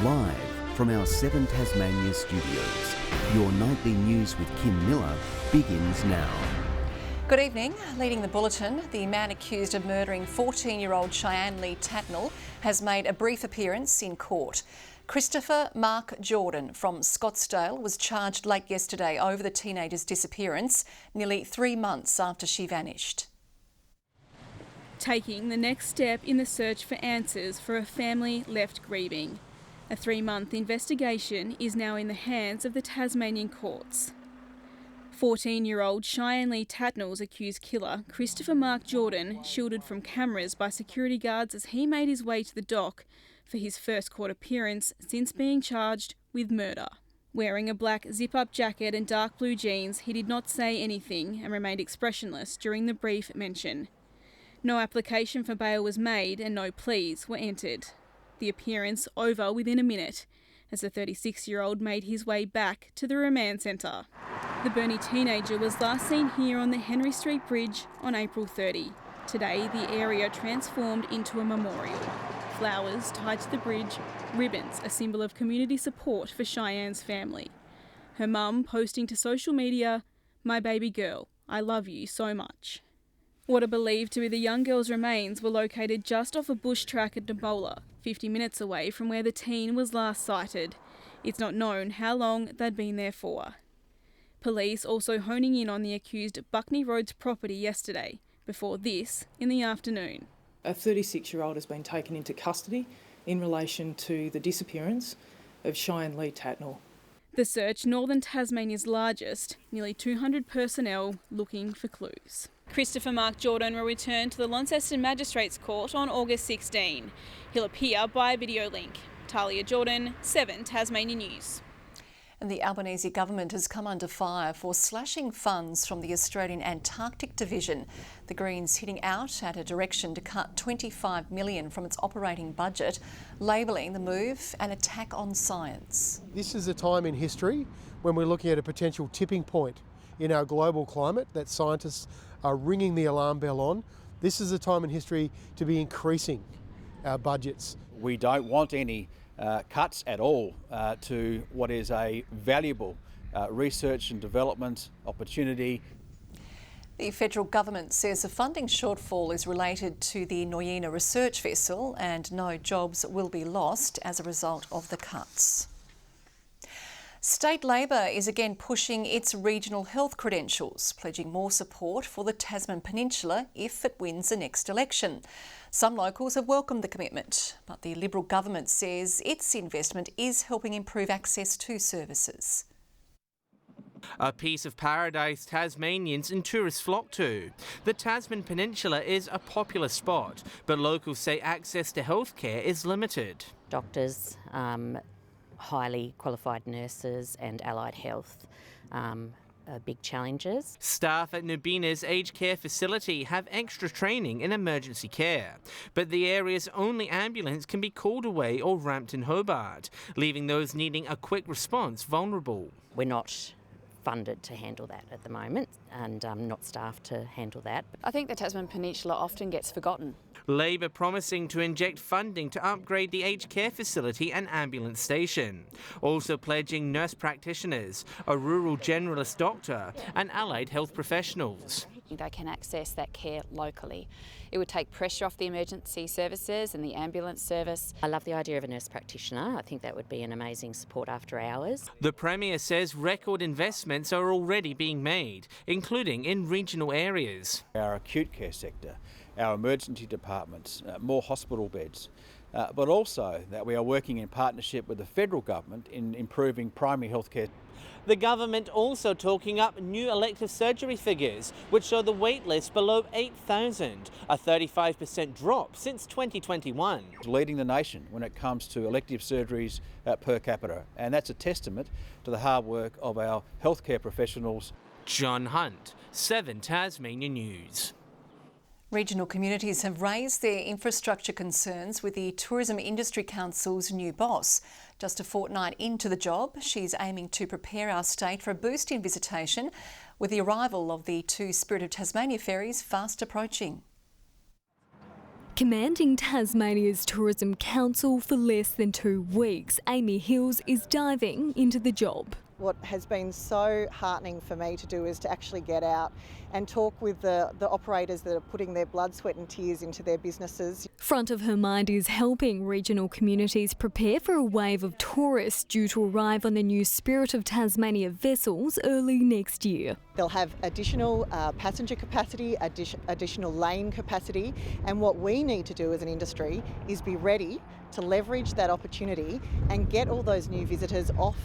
Live from our 7 Tasmania studios, your nightly news with Kim Miller begins now. Good evening. Leading the bulletin, the man accused of murdering 14-year-old Cheyenne Lee Tatnall has made a brief appearance in court. Christopher Mark Jordan from Scottsdale was charged late yesterday over the teenager's disappearance, nearly 3 months after she vanished. Taking the next step in the search for answers for a family left grieving. A 3-month investigation is now in the hands of the Tasmanian courts. 14-year-old Cheyenne Lee Tatnall's accused killer, Christopher Mark Jordan, shielded from cameras by security guards as he made his way to the dock for his first court appearance since being charged with murder. Wearing a black zip-up jacket and dark blue jeans, he did not say anything and remained expressionless during the brief mention. No application for bail was made and no pleas were entered. The appearance over within a minute as the 36-year-old made his way back to the remand centre. The Burnie teenager was last seen here on the Henry Street Bridge on April 30. Today, the area transformed into a memorial. Flowers tied to the bridge, ribbons, a symbol of community support for Cheyenne's family. Her mum posting to social media, "My baby girl, I love you so much." What are believed to be the young girl's remains were located just off a bush track at Nabola, 50 minutes away from where the teen was last sighted. It's not known how long they'd been there for. Police also honing in on the accused Buckney Roads property yesterday, before this in the afternoon. A 36-year-old has been taken into custody in relation to the disappearance of Cheyenne Lee Tatnall. The search, Northern Tasmania's largest, nearly 200 personnel looking for clues. Christopher Mark Jordan will return to the Launceston Magistrates Court on August 16. He'll appear by video link. Talia Jordan, 7 Tasmania News. And the Albanese government has come under fire for slashing funds from the Australian Antarctic Division. The Greens hitting out at a direction to cut $25 million from its operating budget, labelling the move an attack on science. This is a time in history when we're looking at a potential tipping point in our global climate that scientists are ringing the alarm bell on. This is a time in history to be increasing our budgets. We don't want any cuts at all to what is a valuable research and development opportunity. The federal government says the funding shortfall is related to the Noyina research vessel and no jobs will be lost as a result of the cuts. State Labor is again pushing its regional health credentials, pledging more support for the Tasman Peninsula if it wins the next election. Some locals have welcomed the commitment, but the Liberal government says its investment is helping improve access to services. A piece of paradise Tasmanians and tourists flock to. The Tasman Peninsula is a popular spot, but locals say access to healthcare is limited. Doctors, highly qualified nurses and allied health are big challenges. Staff at Nabina's aged care facility have extra training in emergency care, but the area's only ambulance can be called away or ramped in Hobart, leaving those needing a quick response vulnerable. We're not funded to handle that at the moment and not staffed to handle that. I think the Tasman Peninsula often gets forgotten. Labor promising to inject funding to upgrade the aged care facility and ambulance station. Also pledging nurse practitioners, a rural generalist doctor and allied health professionals. They can access that care locally. It would take pressure off the emergency services and the ambulance service. I love the idea of a nurse practitioner. I think that would be an amazing support after hours. The Premier says record investments are already being made, including in regional areas. Our acute care sector, our emergency departments, more hospital beds, but also that we are working in partnership with the federal government in improving primary health care. The government also talking up new elective surgery figures, which show the wait list below 8,000, a 35% drop since 2021. Leading the nation when it comes to elective surgeries per capita, and that's a testament to the hard work of our healthcare professionals. John Hunt, 7 Tasmania News. Regional communities have raised their infrastructure concerns with the Tourism Industry Council's new boss. Just a fortnight into the job, she's aiming to prepare our state for a boost in visitation with the arrival of the 2 Spirit of Tasmania ferries fast approaching. Commanding Tasmania's Tourism Council for less than 2 weeks, Amy Hills is diving into the job. What has been so heartening for me to do is to actually get out and talk with the operators that are putting their blood, sweat and tears into their businesses. Front of her mind is helping regional communities prepare for a wave of tourists due to arrive on the new Spirit of Tasmania vessels early next year. They'll have additional passenger capacity, additional lane capacity, and what we need to do as an industry is be ready to leverage that opportunity and get all those new visitors off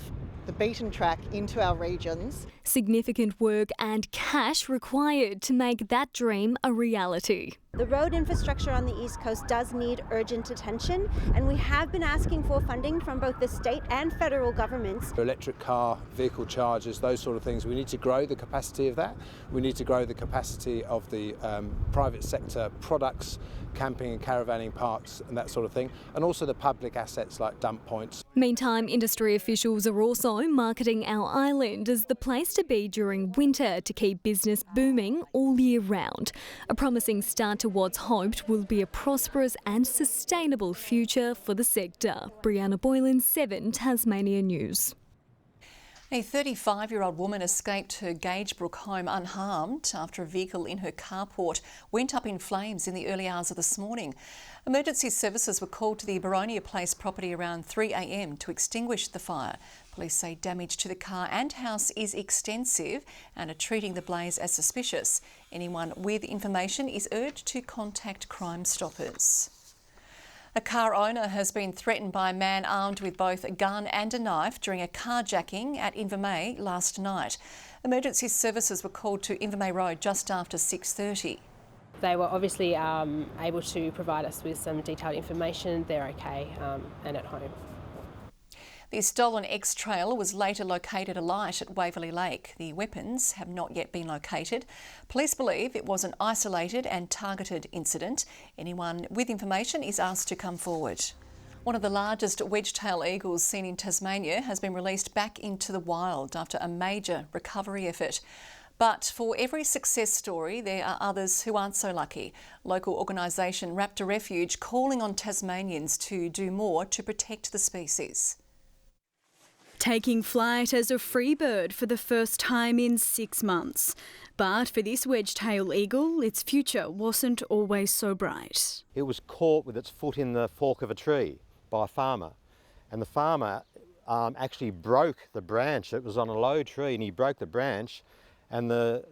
the beaten track into our regions. Significant work and cash required to make that dream a reality. The road infrastructure on the East Coast does need urgent attention, and we have been asking for funding from both the state and federal governments. Electric car, vehicle chargers, those sort of things. We need to grow the capacity of that. We need to grow the capacity of the private sector products, camping and caravanning parks and that sort of thing, and also the public assets like dump points. Meantime, industry officials are also marketing our island as the place to be during winter to keep business booming all year round. A promising start to what's hoped will be a prosperous and sustainable future for the sector. Brianna Boylan, 7 Tasmania News. A 35-year-old woman escaped her Gagebrook home unharmed after a vehicle in her carport went up in flames in the early hours of this morning. Emergency services were called to the Baronia Place property around 3 a.m. to extinguish the fire. Police say damage to the car and house is extensive and are treating the blaze as suspicious. Anyone with information is urged to contact Crime Stoppers. A car owner has been threatened by a man armed with both a gun and a knife during a carjacking at Invermay last night. Emergency services were called to Invermay Road just after 6:30. They were obviously able to provide us with some detailed information. They're okay and at home. The stolen ex-trailer was later located alight at Waverley Lake. The weapons have not yet been located. Police believe it was an isolated and targeted incident. Anyone with information is asked to come forward. One of the largest wedge-tail eagles seen in Tasmania has been released back into the wild after a major recovery effort. But for every success story, there are others who aren't so lucky. Local organisation Raptor Refuge calling on Tasmanians to do more to protect the species. Taking flight as a free bird for the first time in 6 months. But for this wedge-tail eagle, its future wasn't always so bright. It was caught with its foot in the fork of a tree by a farmer, and the farmer actually broke the branch. It was on a low tree and he broke the branch, and the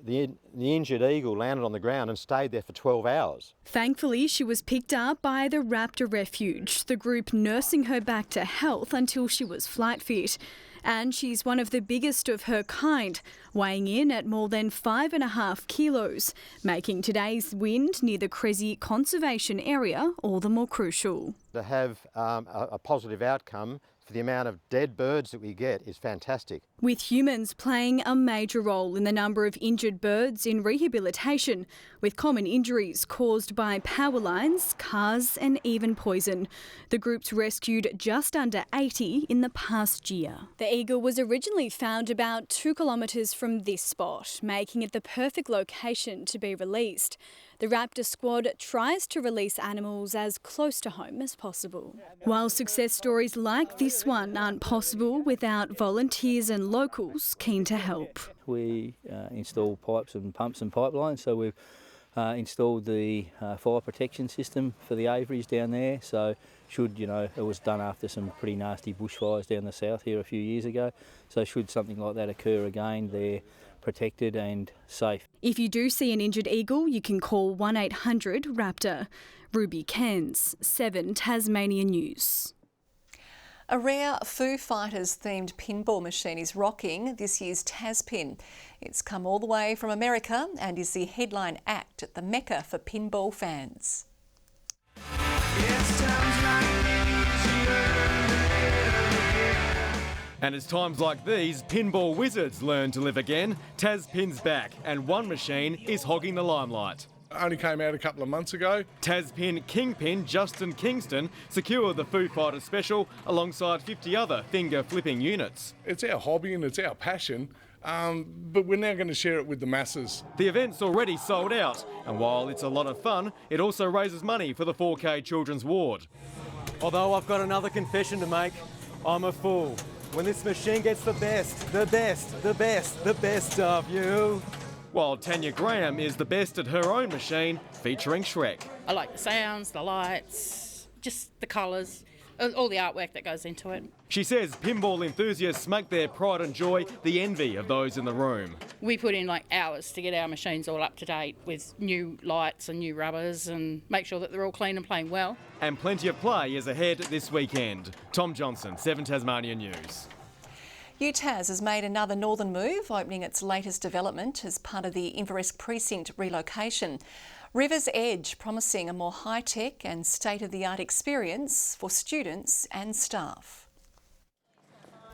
injured eagle landed on the ground and stayed there for 12 hours. Thankfully, she was picked up by the Raptor Refuge, the group nursing her back to health until she was flight fit. And she's one of the biggest of her kind, weighing in at more than 5.5 kilos, making today's wind near the Cressy Conservation Area all the more crucial. To have a positive outcome for the amount of dead birds that we get is fantastic. With humans playing a major role in the number of injured birds in rehabilitation, with common injuries caused by power lines, cars and even poison. The group's rescued just under 80 in the past year. The eagle was originally found about 2 kilometres from this spot, making it the perfect location to be released. The Raptor squad tries to release animals as close to home as possible. While success stories like this one aren't possible without volunteers and locals keen to help. We install pipes and pumps and pipelines, so we've installed the fire protection system for the aviaries down there. So should, it was done after some pretty nasty bushfires down the south here a few years ago. So should something like that occur again, they're protected and safe. If you do see an injured eagle, you can call 1-800-RAPTOR. Ruby Cairns, 7 Tasmania News. A rare Foo Fighters themed pinball machine is rocking this year's TasPin. It's come all the way from America and is the headline act at the Mecca for pinball fans. And it's times like these, pinball wizards learn to live again. TasPin's back, and one machine is hogging the limelight. Only came out a couple of months ago. TasPin Kingpin Justin Kingston secured the Foo Fighters special alongside 50 other finger-flipping units. It's our hobby and it's our passion. but we're now going to share it with the masses. The event's already sold out, and while it's a lot of fun, it also raises money for the 4K Children's Ward. Although I've got another confession to make, I'm a fool. When this machine gets the best, the best, the best, the best of you. While Tanya Graham is the best at her own machine, featuring Shrek. I like the sounds, the lights, just the colours, all the artwork that goes into it. She says pinball enthusiasts make their pride and joy the envy of those in the room. We put in like hours to get our machines all up to date with new lights and new rubbers and make sure that they're all clean and playing well. And plenty of play is ahead this weekend. Tom Johnson, 7 Tasmania News. UTAS has made another northern move, opening its latest development as part of the Invermay precinct relocation. River's Edge promising a more high-tech and state-of-the-art experience for students and staff.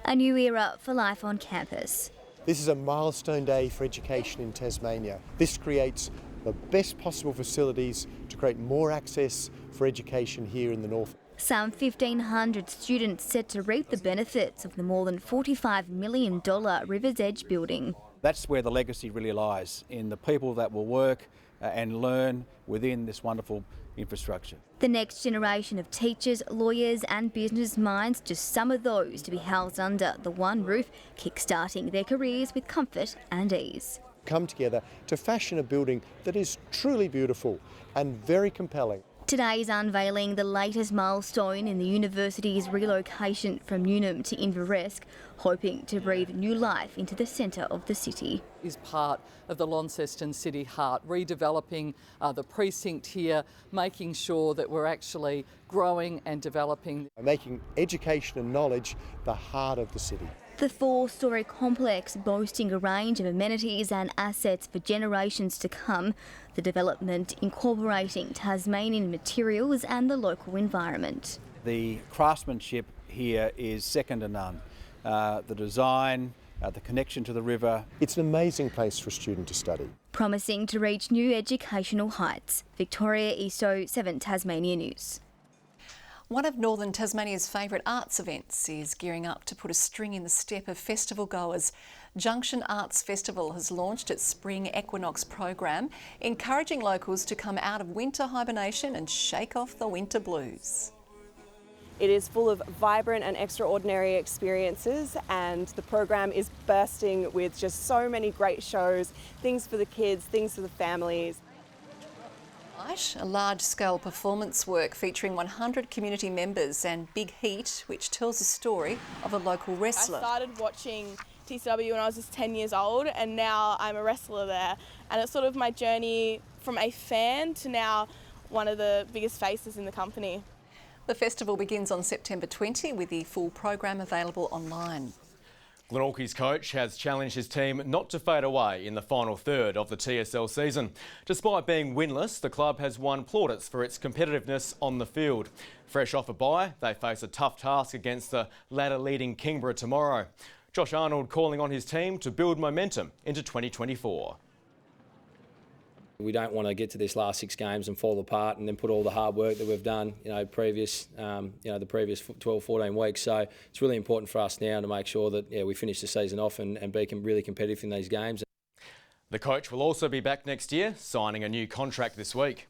A new era for life on campus. This is a milestone day for education in Tasmania. This creates the best possible facilities to create more access for education here in the north. Some 1,500 students set to reap the benefits of the more than $45 million River's Edge building. That's where the legacy really lies, in the people that will work and learn within this wonderful infrastructure. The next generation of teachers, lawyers and business minds, just some of those to be housed under the one roof, kick-starting their careers with comfort and ease. Come together to fashion a building that is truly beautiful and very compelling. Today is unveiling the latest milestone in the university's relocation from Newnham to Invermay, hoping to breathe new life into the centre of the city. Is part of the Launceston City Heart, redeveloping the precinct here, making sure that we're actually growing and developing. Making education and knowledge the heart of the city. The four-storey complex boasting a range of amenities and assets for generations to come, the development incorporating Tasmanian materials and the local environment. The craftsmanship here is second to none. The design, the connection to the river. It's an amazing place for a student to study. Promising to reach new educational heights. Victoria Easto, 7 Tasmania News. One of Northern Tasmania's favourite arts events is gearing up to put a string in the step of festival goers. Junction Arts Festival has launched its spring equinox program, encouraging locals to come out of winter hibernation and shake off the winter blues. It is full of vibrant and extraordinary experiences, and the program is bursting with just so many great shows, things for the kids, things for the families. A large-scale performance work featuring 100 community members and Big Heat, which tells the story of a local wrestler. I started watching TCW when I was just 10 years old, and now I'm a wrestler there. And it's sort of my journey from a fan to now one of the biggest faces in the company. The festival begins on September 20 with the full program available online. Glenorchy's coach has challenged his team not to fade away in the final third of the TSL season. Despite being winless, the club has won plaudits for its competitiveness on the field. Fresh off a bye, they face a tough task against the ladder-leading Kingborough tomorrow. Josh Arnold calling on his team to build momentum into 2024. We don't want to get to this last 6 games and fall apart and then put all the hard work that we've done, the previous 12, 14 weeks. So it's really important for us now to make sure that we finish the season off and be really competitive in these games. The coach will also be back next year, signing a new contract this week.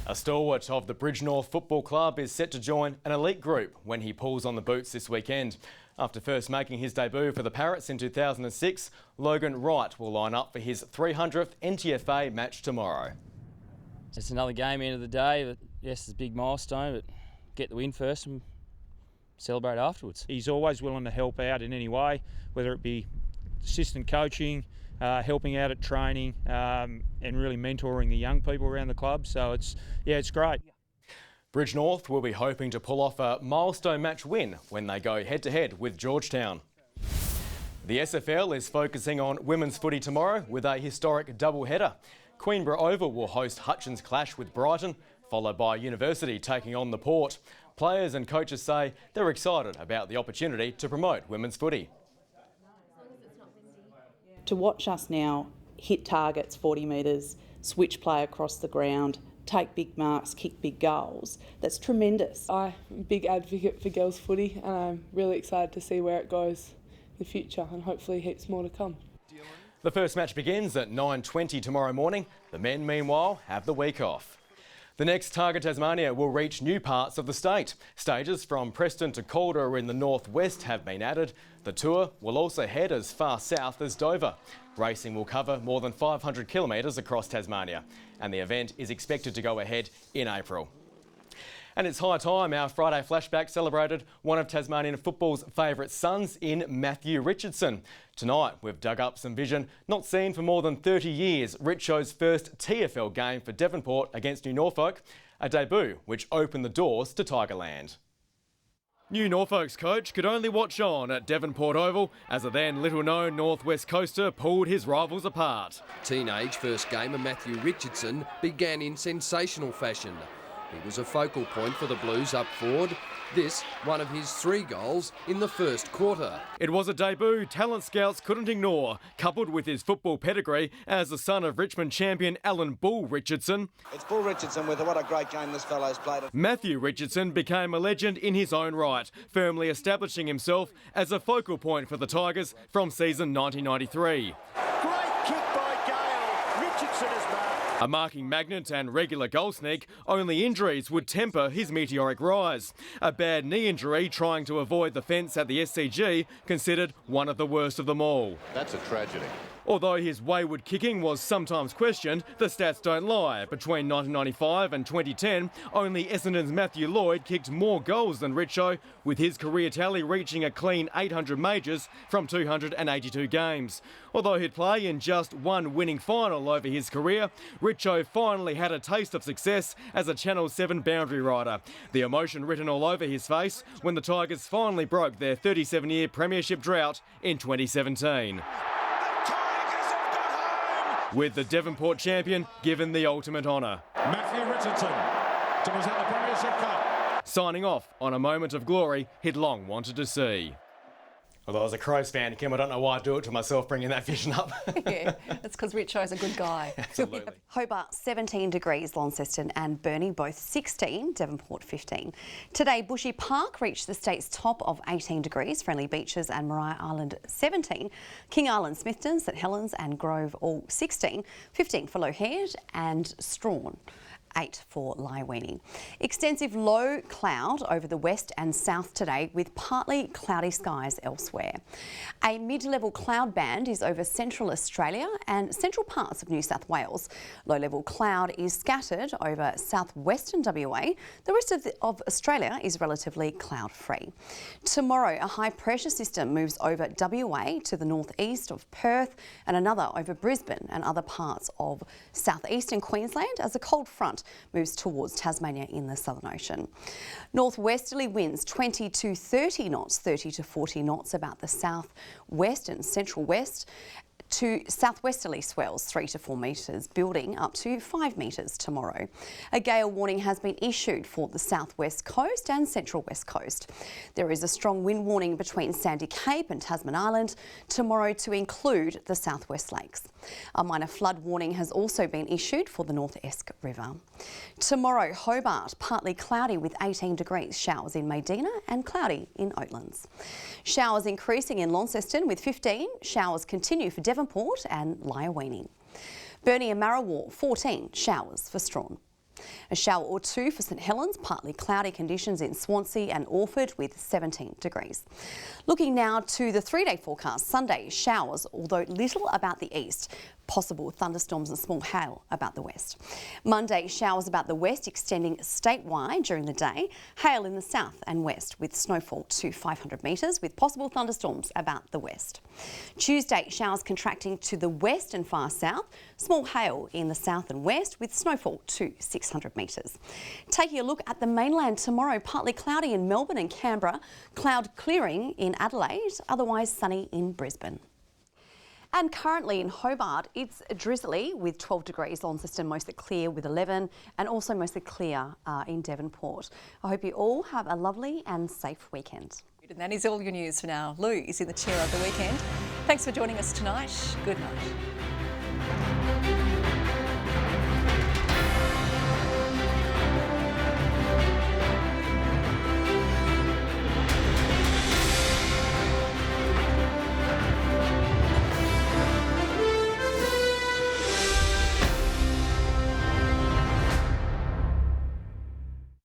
A stalwart of the Bridgenorth Football Club is set to join an elite group when he pulls on the boots this weekend. After first making his debut for the Parrots in 2006, Logan Wright will line up for his 300th NTFA match tomorrow. It's another game, end of the day, but yes, it's a big milestone, but get the win first and celebrate afterwards. He's always willing to help out in any way, whether it be assistant coaching, helping out at training, and really mentoring the young people around the club. So it's great. Bridgenorth will be hoping to pull off a milestone match win when they go head-to-head with Georgetown. The SFL is focusing on women's footy tomorrow with a historic double-header. Queenborough Oval will host Hutchins' clash with Brighton, followed by University taking on the Port. Players and coaches say they're excited about the opportunity to promote women's footy. To watch us now hit targets 40 metres, switch play across the ground, take big marks, kick big goals, that's tremendous. I'm a big advocate for girls footy and I'm really excited to see where it goes the future, and hopefully heaps more to come. The first match begins at 9:20 tomorrow morning. The men, meanwhile, have the week off. The next Target Tasmania will reach new parts of the state. Stages from Preston to Calder in the northwest have been added. The tour will also head as far south as Dover. Racing will cover more than 500 kilometres across Tasmania, and the event is expected to go ahead in April. And it's high time our Friday Flashback celebrated one of Tasmanian football's favourite sons in Matthew Richardson. Tonight we've dug up some vision not seen for more than 30 years. Richo's first TFL game for Devonport against New Norfolk, a debut which opened the doors to Tigerland. New Norfolk's coach could only watch on at Devonport Oval as a then little-known Northwest coaster pulled his rivals apart. Teenage first gamer Matthew Richardson began in sensational fashion. He was a focal point for the Blues up forward. This, one of his 3 goals in the first quarter. It was a debut talent scouts couldn't ignore, coupled with his football pedigree as the son of Richmond champion Alan Bull Richardson. It's Bull Richardson with what a great game this fellow's played. Matthew Richardson became a legend in his own right, firmly establishing himself as a focal point for the Tigers from season 1993. Great kick by Gale. Richardson is back. A marking magnet and regular goal sneak, only injuries would temper his meteoric rise. A bad knee injury trying to avoid the fence at the SCG, considered one of the worst of them all. That's a tragedy. Although his wayward kicking was sometimes questioned, the stats don't lie. Between 1995 and 2010, only Essendon's Matthew Lloyd kicked more goals than Richo, with his career tally reaching a clean 800 majors from 282 games. Although he'd play in just one winning final over his career, Richo finally had a taste of success as a Channel 7 boundary rider. The emotion written all over his face when the Tigers finally broke their 37-year premiership drought in 2017. With the Devonport champion given the ultimate honour. Matthew Richardson to present the Premiership Cup. Signing off on a moment of glory he'd long wanted to see. Although as a Crows fan, Kim, I don't know why I do it to myself bringing that vision up. Yeah, that's because Richo's a good guy. Absolutely. Hobart 17 degrees, Launceston and Burnie both 16, Devonport 15. Today, Bushy Park reached the state's top of 18 degrees, Friendly Beaches and Maria Island 17, King Island, Smithton, St Helens and Grove all 16, 15 for Lougheed and Strawn. 8 for Lyweenie. Extensive low cloud over the west and south today with partly cloudy skies elsewhere. A mid-level cloud band is over central Australia and central parts of New South Wales. Low-level cloud is scattered over southwestern WA. The rest of Australia is relatively cloud-free. Tomorrow, a high-pressure system moves over WA to the northeast of Perth and another over Brisbane and other parts of southeastern Queensland as a cold front moves towards Tasmania in the Southern Ocean. Northwesterly winds 20 to 30 knots, 30 to 40 knots about the southwest and central west. To southwesterly swells 3 to 4 metres, building up to 5 metres tomorrow. A gale warning has been issued for the southwest coast and central west coast. There is a strong wind warning between Sandy Cape and Tasman Island tomorrow to include the southwest lakes. A minor flood warning has also been issued for the North Esk River. Tomorrow, Hobart, partly cloudy with 18 degrees, showers in Medina and cloudy in Oatlands. Showers increasing in Launceston with 15, showers continue for Devonport and Lyweenie. Burnie and Marrawar 14, showers for Strawn. A shower or two for St Helens, partly cloudy conditions in Swansea and Orford with 17 degrees. Looking now to the 3-day forecast. Sunday, showers, although little about the east. Possible thunderstorms and small hail about the west. Monday, showers about the west extending statewide during the day. Hail in the south and west with snowfall to 500 metres with possible thunderstorms about the west. Tuesday, showers contracting to the west and far south. Small hail in the south and west with snowfall to 600 metres. Taking a look at the mainland tomorrow, partly cloudy in Melbourne and Canberra. Cloud clearing in Adelaide, otherwise sunny in Brisbane. And currently in Hobart, it's drizzly with 12 degrees. Launceston mostly clear with 11 and also mostly clear in Devonport. I hope you all have a lovely and safe weekend. And that is all your news for now. Lou is in the chair of the weekend. Thanks for joining us tonight. Good night.